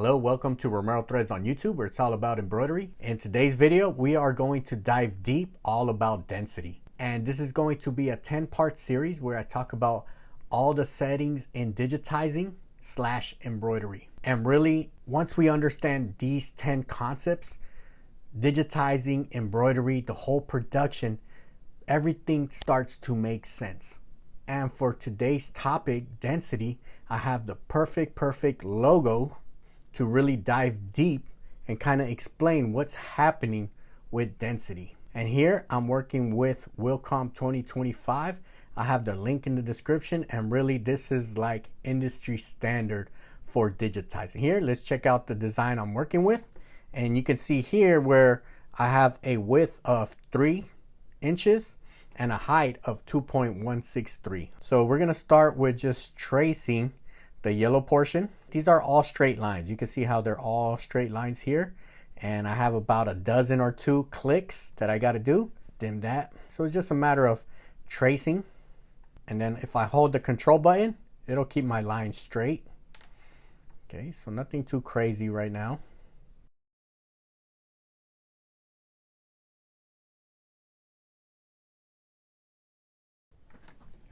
Hello, welcome to Romero Threads on YouTube, where it's all about embroidery. In today's video, we are going to dive deep all about density. And this is going to be a 10-part series where I talk about all the settings in digitizing / embroidery. And really, once we understand these 10 concepts, digitizing, embroidery, the whole production, everything starts to make sense. And for today's topic, density, I have the perfect logo to really dive deep and kind of explain what's happening with density. And here I'm working with Wilcom 2025. I have the link in the description, and really this is like industry standard for digitizing. Here, let's check out the design I'm working with. And you can see here where I have a width of 3 inches and a height of 2.163. So we're gonna start with just tracing the yellow portion. These are all straight lines. You can see how they're all straight lines here. And I have about a dozen or two clicks that I gotta do. Dim that. So it's just a matter of tracing. And then if I hold the control button, it'll keep my line straight. Okay, so nothing too crazy right now.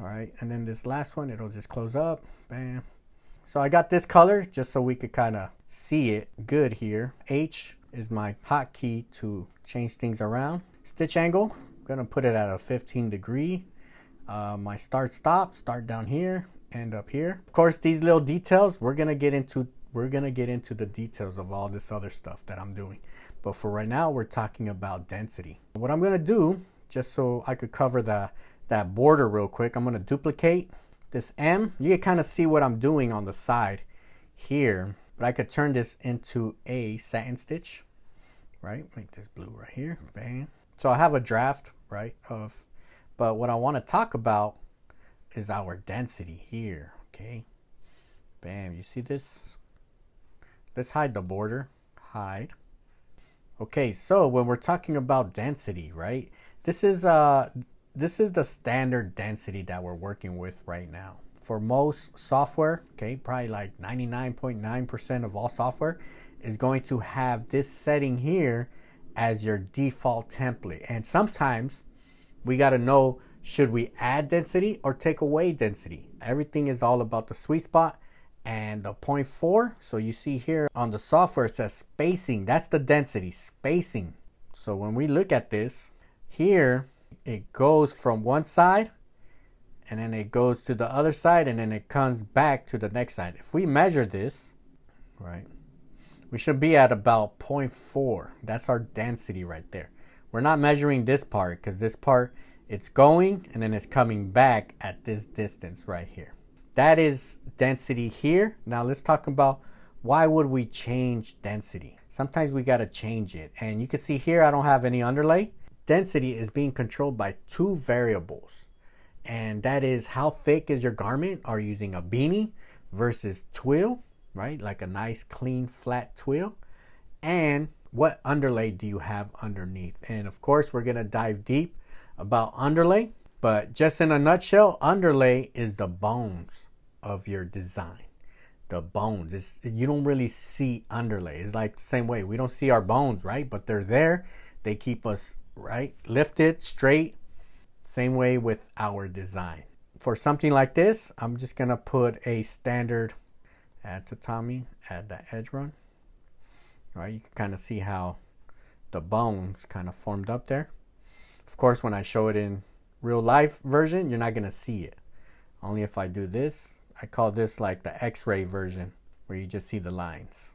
All right, and then this last one, it'll just close up, bam. So I got this color just so we could kind of see it good here. H is my hotkey to change things around. Stitch angle, I'm gonna put it at a 15 degree. My start down here, end up here. Of course, these little details, we're gonna get into the details of all this other stuff that I'm doing. But for right now, we're talking about density. What I'm gonna do, just so I could cover that border real quick, I'm gonna duplicate this M. You can kind of see what I'm doing on the side here, but I could turn this into a satin stitch, right? Make this blue right here, bam. So I have a draft, right, but what I want to talk about is our density here, okay? Bam, you see this? Let's hide the border, hide. Okay, so when we're talking about density, right, this is the standard density that we're working with right now. For most software, okay, probably like 99.9% of all software is going to have this setting here as your default template. And sometimes we got to know, should we add density or take away density? Everything is all about the sweet spot and the 0.4. So you see here on the software, it says spacing. That's the density, spacing. So when we look at this here, it goes from one side and then it goes to the other side and then it comes back to the next side. If we measure this, right, we should be at about 0.4. That's our density right there. We're not measuring this part because this part, it's going and then it's coming back at this distance right here. That is density here. Now let's talk about why would we change density. Sometimes we got to change it. And you can see here, I don't have any underlay. Density is being controlled by 2 variables, and that is how thick is your garment. Are you using a beanie versus twill, right? Like a nice clean flat twill, and what underlay do you have underneath? And of course, we're gonna dive deep about underlay, but just in a nutshell, underlay is the bones of your design. The bones, you don't really see underlay. It's like the same way, we don't see our bones, right? But they're there, they keep us right, lifted, straight. Same way with our design. For something like this, I'm just gonna put a standard, add tatami, add the edge run. All right, you can kind of see how the bones kind of formed up there. Of course, when I show it in real life version, you're not gonna see it. Only if I do this. I call this like the X-ray version, where you just see the lines.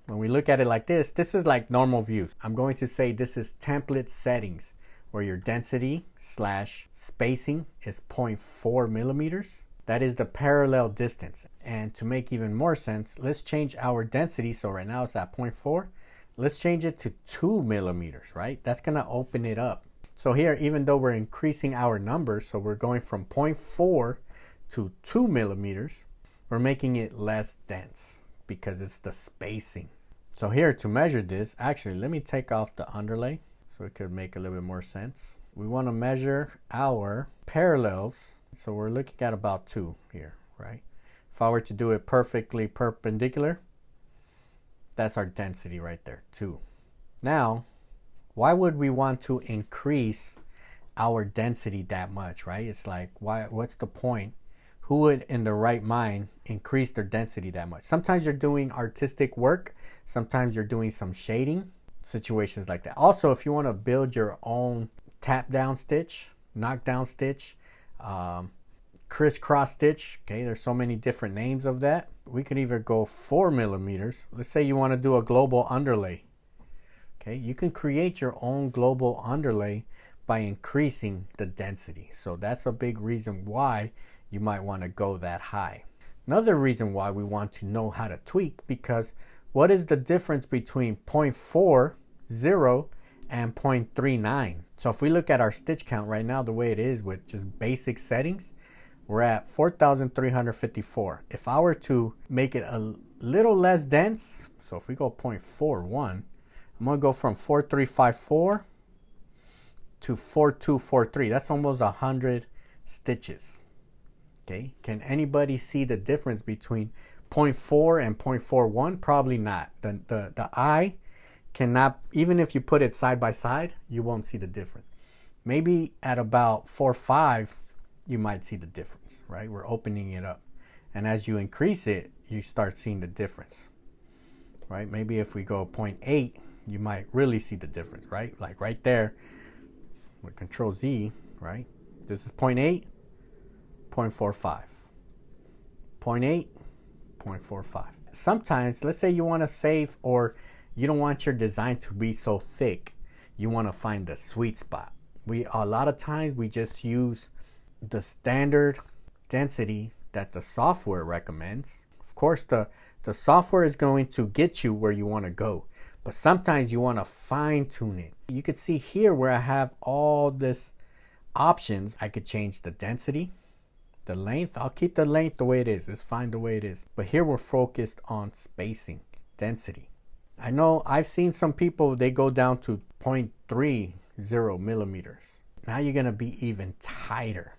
When we look at it like this is like normal views. I'm going to say this is template settings, where your density / spacing is 0.4 millimeters. That is the parallel distance. And to make even more sense, let's change our density. So right now it's at 0.4. Let's change it to 2 millimeters, right? That's gonna open it up. So here, even though we're increasing our numbers, so we're going from 0.4 to 2 millimeters, we're making it less dense because it's the spacing. So here, to measure this, actually, let me take off the underlay so it could make a little bit more sense. We want to measure our parallels. So we're looking at about 2 here, right? If I were to do it perfectly perpendicular, That's our density right there, 2. Now, why would we want to increase our density that much, right? It's like, what's the point? Who would in the right mind increase their density that much? Sometimes you're doing artistic work. Sometimes you're doing some shading, situations like that. Also, if you want to build your own tap down stitch, knock down stitch, crisscross stitch, okay, there's so many different names of that. We could either go 4 millimeters. Let's say you want to do a global underlay. Okay, you can create your own global underlay by increasing the density. So that's a big reason why you might want to go that high. Another reason why we want to know how to tweak, because what is the difference between 0.40 and 0.39? So if we look at our stitch count right now, the way it is with just basic settings, we're at 4,354. If I were to make it a little less dense, so if we go 0.41, I'm going to go from 4354 to 4243. That's almost 100 stitches. Okay, can anybody see the difference between 0.4 and 0.41? Probably not. The eye cannot, even if you put it side by side, you won't see the difference. Maybe at about 4.5, you might see the difference, right? We're opening it up. And as you increase it, you start seeing the difference, right? Maybe if we go 0.8, you might really see the difference, right? Like right there with Control Z, right? This is 0.8, 0.45, 0.8, 0.45. Sometimes, let's say you want to save, or you don't want your design to be so thick. You want to find the sweet spot. A lot of times we just use the standard density that the software recommends. Of course, the software is going to get you where you want to go, but sometimes you want to fine tune it. You could see here where I have all this options. I could change the density, the length. I'll keep the length the way it is. It's fine the way it is. But here we're focused on spacing, density. I know I've seen some people, they go down to 0.30 millimeters. Now you're going to be even tighter.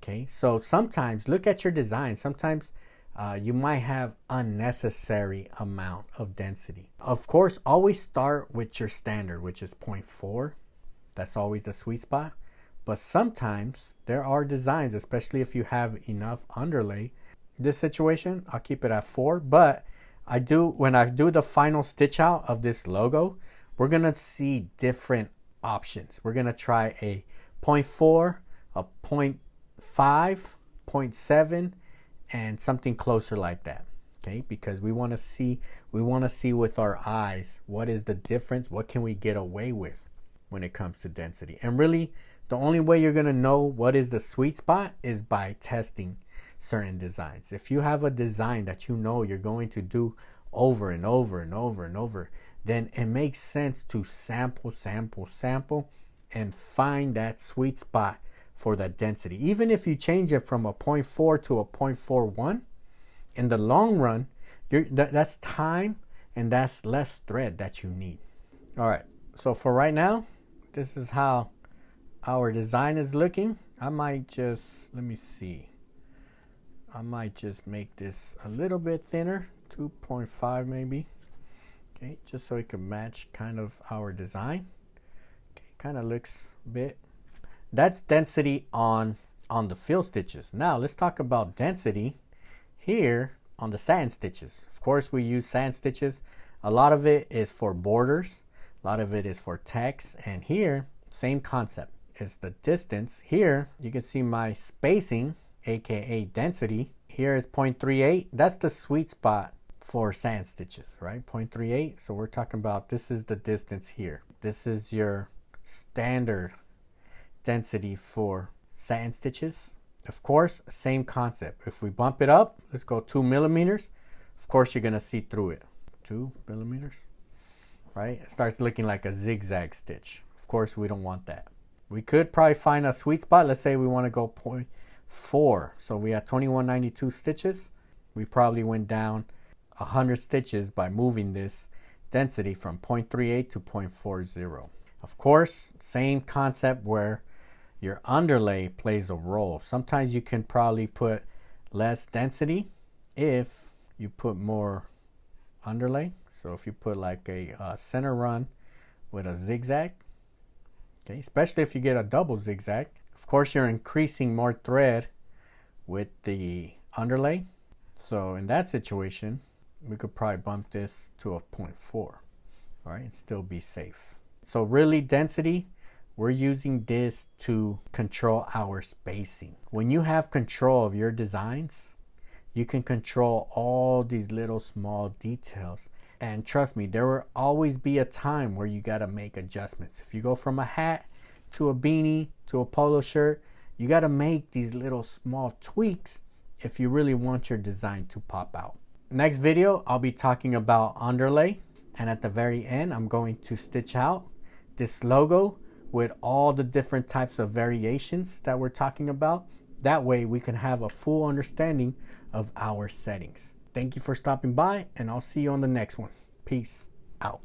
Okay, so sometimes look at your design. Sometimes you might have unnecessary amount of density. Of course, always start with your standard, which is 0.4. That's always the sweet spot. But sometimes there are designs, especially if you have enough underlay. This situation, I'll keep it at 4. But when I do the final stitch out of this logo, we're gonna see different options. We're gonna try a 0.4, a 0.5, 0.7, and something closer like that. Okay, because we want to see with our eyes what is the difference, what can we get away with when it comes to density. And really, the only way you're gonna know what is the sweet spot is by testing certain designs. If you have a design that you know you're going to do over and over and over and over, then it makes sense to sample and find that sweet spot for that density. Even if you change it from a 0.4 to a 0.41, in the long run, that's time and that's less thread that you need. All right, so for right now, this is how our design is looking. I might just, let me see. I might just make this a little bit thinner, 2.5 maybe. Okay, just so it can match kind of our design. Okay, kind of looks a bit. That's density on the fill stitches. Now let's talk about density here on the satin stitches. Of course, we use satin stitches. A lot of it is for borders. A lot of it is for text. And here, same concept. It's the distance. Here, you can see my spacing, aka density. Here is 0.38. That's the sweet spot for satin stitches, right? 0.38. So we're talking about, this is the distance here. This is your standard density for satin stitches. Of course, same concept. If we bump it up, let's go 2 millimeters. Of course, you're gonna see through it. 2 millimeters, right? It starts looking like a zigzag stitch. Of course, we don't want that. We could probably find a sweet spot. Let's say we want to go 0.4. So we had 2192 stitches. We probably went down 100 stitches by moving this density from 0.38 to 0.40. Of course, same concept where your underlay plays a role. Sometimes you can probably put less density if you put more underlay. So if you put like a center run with a zigzag, okay, especially if you get a double zigzag, of course you're increasing more thread with the underlay. So in that situation, we could probably bump this to a 0.4, all right, and still be safe. So really density, we're using this to control our spacing. When you have control of your designs, you can control all these little small details. And trust me, there will always be a time where you gotta make adjustments. If you go from a hat to a beanie to a polo shirt, you gotta make these little small tweaks if you really want your design to pop out. Next video, I'll be talking about underlay. And at the very end, I'm going to stitch out this logo with all the different types of variations that we're talking about. That way we can have a full understanding of our settings. Thank you for stopping by, and I'll see you on the next one. Peace out.